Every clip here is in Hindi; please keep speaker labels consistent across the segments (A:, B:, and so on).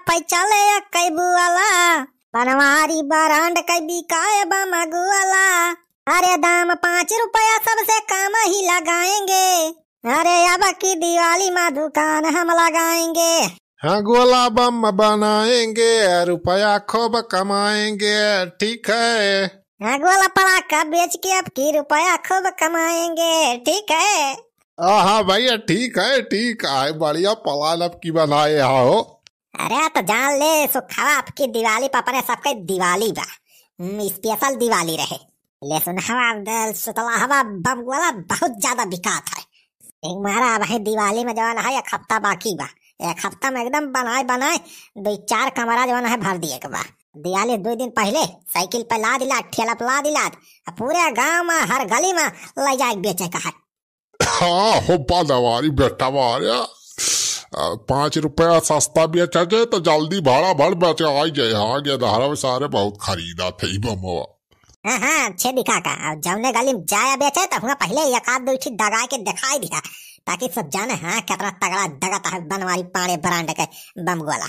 A: पैचले कई बुआला बनवारी बरांड कई बिकाए बमगुआला। अरे दाम 5 रुपया सबसे कम ही लगाएंगे। अरे अब की दिवाली में दुकान हम लगाएंगे।
B: हाँ गोला बम बनाएंगे, रुपया खूब कमाएंगे। ठीक है।
A: हाँ गोला पटाखा बेच के अब की रुपया खूब कमाएंगे। ठीक है।
B: हाँ भैया ठीक है ठीक है, बढ़िया प्लान अब की बनाए हो।
A: अरे तो जान ले सुखावा आपकी दिवाली पापा ने सबके दिवाली बा स्पेशल दिवाली रहे। ले सुन हवा सुतला हवा बम वाला बहुत ज्यादा बिकात है। एक मारा भाई दिवाली में जवान है 1 हफ्ता बाकी बा। 1 हफ्ता में एकदम बनाए 2-4 कमरा जवान है भर दिए के बा। दिवाली 2 दिन पहले साइकिल पे ला दिला, ठेला पे ला दिला, पूरे गांव में हर गली में ले जाए बेचे का है।
B: हाँ हो बनवारी बेटा मारे 5 रुपया सस्ता बेचा जाए तो जल्दी भाड़ा भर बेचा आ जाए। हाँ ये धारा में सारे बहुत खरीदा थे बमवा।
A: हाँ छेदी काका जौने गली में जाया बेचे तो हुआ पहले 1-2 ठीक दगा के दिखाई दिया ताकि सब जाने हाँ कितना तगड़ा दगाता है बनवारी पाड़े ब्रांड के बम गोला।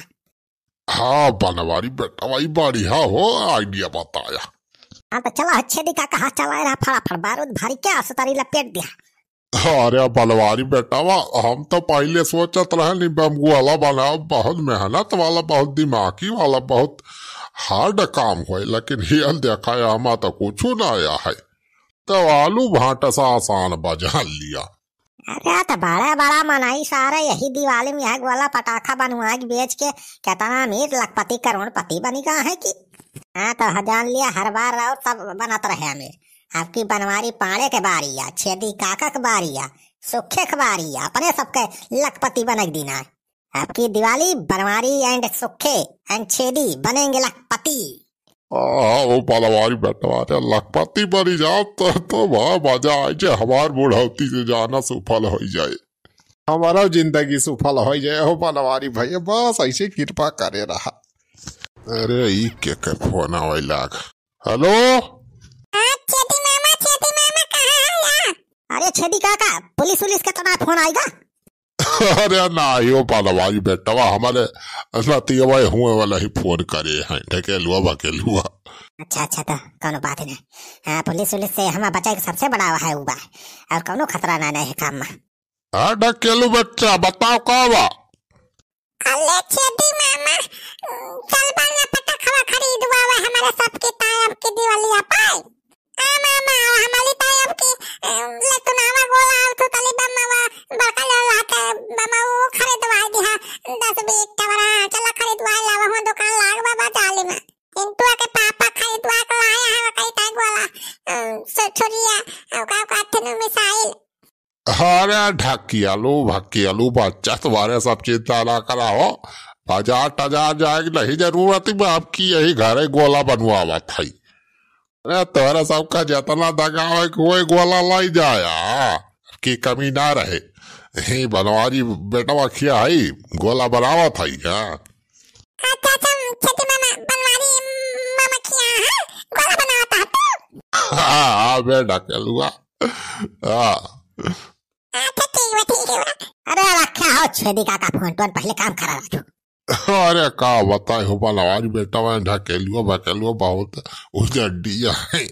B: हाँ बनवारी बेटा वही बढ़िया हो आइडिया बताया।
A: हाँ तो चलो छेदी काका हाथ चला रहा फटाफट बारूद भारी क्या सुतारी लपेट दिया।
B: अरे बनवारी बेटा हम तो पहले सोचत रहे नहीं बम गोला बनाओ, बहुत मेहनत वाला, बहुत दिमागी वाला, बहुत हार्ड काम हो, लेकिन ये देखा हमा तो कुछ ना आया है। तो आलू भाटा सा आसान बजा लिया।
A: अरे तो बड़ा मनाई सारा यही दिवाली में यह वाला पटाखा बनवा के बेच के कितना अमीर लखपति करोड़पति बनी का है कि। हाँ तो जान लिया हर बार और सब बनत रहे अमीर। आपकी बनवारी पाड़े के बारिया, छेदी काका के बारिया, सुखे के बारिया, अपने सबके लखपति बने देना। आपकी दिवाली बनवारी एंड सुखे एंड छेदी बनेंगे लखपति।
B: वो बनवारी बेटा लखपति बनी जाओ तो वह मजा आ जाए, हमार बुढ़ौती से जाना सुफल हो जाए, हमारा जिंदगी सुफल हो जाए। हो बनवारी भैया बस ऐसे कृपा करे रहा। अरे ई के फोन आवे लाग। हेलो
A: छेदी मामा कहाँ है? अरे छेदी काका पुलिस के तो ना फोन आएगा।
B: अरे ना यो बनवारी बेटा हमारे नतीवा हुए वाला ही फोन करे हैं ढकेलुआ बकेलुआ।
A: अच्छा तो कोनो बात नहीं। हाँ पुलिस से हमारा बच्चा के सबसे बड़ा है हुआ और कोनो खतरा ना है काम में।
B: हाँ ढकेलू बच्चा बताओ का बा।
A: अल्ले छेदी मामा चल बना पटाखा खरीदवा हमारे सबके तायब की दिवाली पाए। आ मामा हमारी तायब की ले तो नावा गोला तो तली बम्मा बड़का लोला के बम्मा वो खरीदवा दिया 10-20 टवरा चला खरीदवा लावा हो दुकान लाग बाबा चाली में इंटू के पापा खरीदवा के लाया है कई ताई गोला छोरिया का थनु मिसाइल।
B: अरे ढकियालू बच्चा तुम्हारे सब चिंता ना कराओ, बाजार जाएगी नहीं जरूरत में आपकी यही घर गोला बनवावा था। अरे तोरा सबका जितना दगा है कोई गोला लाई जाया की कमी ना रहे। ही बनवारी बेटा खिया है गोला बनावा था क्या? हाँ बेटा कहलुआ।
A: अरे रखा हो छेदी काका फोन टोन पहले काम करा रहा।
B: अरे का बताए हो बनवारी बेटा ढकेलुआ बकेलुआ बहुत उजडिया है।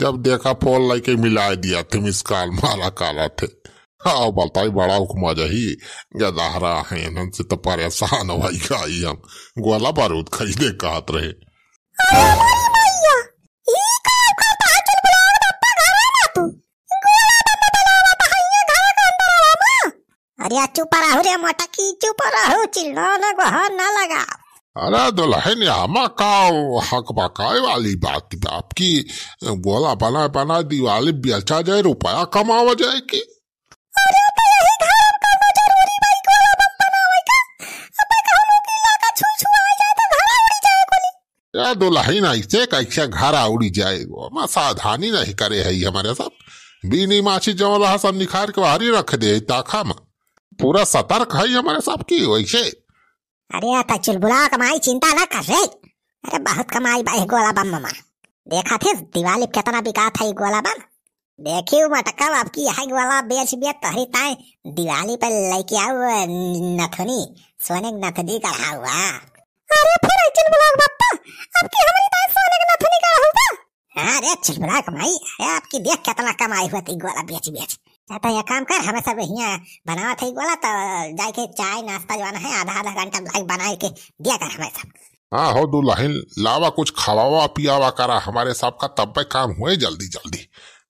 B: जब देखा फोन लेके मिला दिया थे मिस कॉल मारा काला थे। हाँ बताई बड़ा मजा ही गदाहरा है इन्हन से तो परेशान भाई खाई हम गोला बारूद खरीदे कहत रहे। अरे चुप रहो रे मटकी चुप रहो चिल्लाना को हाथ ना लगा। अरे दुल्हन हमा का हक बकाए वाली बात आपकी गोला बना दिवाली बेचा जाए रुपया कमावा जाए की।
A: अरे तो यही घर करना जरूरी भाई गोला बम बनावे का अब कहनो की लाका छू आ जाए तो घर उड़ी जाए कोली।
B: या दुल्हन ऐसे कैसे घर उड़ी जाए वो सावधानी नहीं करे है हमारे सब बीनी माछी जो रहा सब निखार के बाहरी रख दे ताखा में पूरा सतर्क है हमारे सब की वैसे।
A: अरे तो चुलबुला कमाई चिंता ना कर रे। अरे बहुत कमाई भाई गोला बम में देखा थे दिवाली कितना बिका था गोला बम। देखियो मटका आपकी यह गोला बेच तहरी ताए दिवाली पे लेके आओ नथुनी सोने नथनी का हुआ। अरे फिर चुलबुलाक बाप्पा आपकी हमारी ताई सोने के नथुनी का होगा। अरे चुलबुलाक भाई आपकी देख कितना कमाई हुआ थी गोला बेच बेच। तो ये काम कर हमें सब यहाँ बनावा थी गोला तो जाके चाय नाश्ता जो है आधा आधा घंटा लाइक बना के दिया कर हमें सब।
B: हाँ हो दुल्हन लावा कुछ खवावा पियावा करा हमारे सब का तब पे काम हुए जल्दी जल्दी।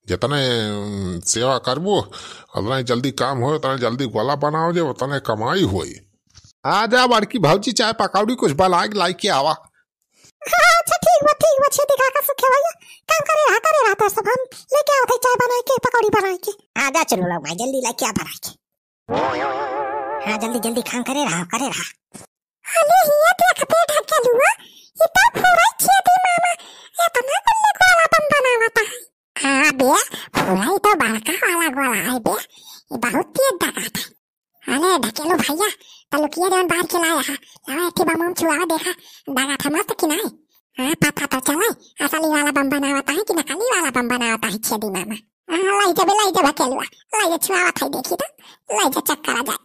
B: जितने सेवा करबो उतना जल्दी काम हो उतना जल्दी गोला बनाओ जे उतने कमाई हुई।
C: आ जा बड़की भौजी चाय पकौड़ी कुछ बना लाई के आवा।
A: हाँ अच्छा ठीक बा छेती काका सुखे भैया काम करे रहा तो सब हम लेके आओ थे चाय बना के पकौड़ी बना के। हाँ जा चलो लोग भाई जल्दी लेके आ बना के। हाँ जल्दी जल्दी काम करे रहा अरे हिया देख पेट ढक लुआ ये तो पूरा छेती मामा ये तो ना बल्ले वाला बम बनावता है। हाँ बे पूरा तो बड़का वाला गोला है बे ये बहुत तेज दगा था। अरे ढकेलो भैया तलुकिया जन बाहर खिलाया है लावा एक बम छुआ देखा दगा था मस्त कि नहीं। हाँ पता तो चला असली वाला बम बनावता है कि नकली वाला बम बनावता है छेदी मामा। हाँ लाई जब ढकेलुआ लाई छुआ था देखी तो लाई चक्कर आ जाए।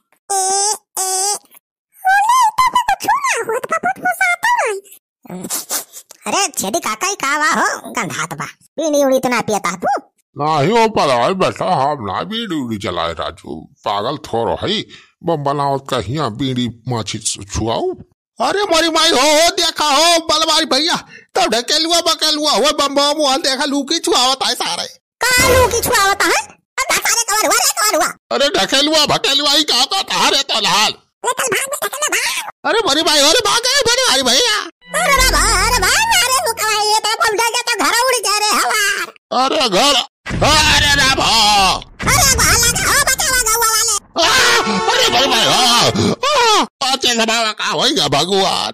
A: अरे छेदी काका ही कावा हो गंधात बा बीड़ी उड़ी तो ना पियता तू।
B: नहीं हो पड़ा बेटा हम ना बीड़ी उड़ी चलाए राजू पागल थोरो है बम बनाओ कहिया बीड़ी माछी छुआऊ।
C: अरे मोरी माई हो देखा हो बलवारी भैया तो ढकेलुआ बकेलुआ हो बम बम वहां देखा लूकी छुआवता है सारे।
A: का लूकी छुआवता है सारे कवर हुआ।
B: अरे ढकेलुआ भकेलुआ ही कहा था रे तो लाल।
C: अरे मोरी माई अरे भाग गए बलवारी भैया।
A: अरे लुका ये तो बम डाल तो घर उड़ जा रे हवा।
B: अरे घर अरे रे भा
A: अरे भाला का बचावा गवा वाले।
B: अरे भाई भाई अच्छा का होगा भगवान।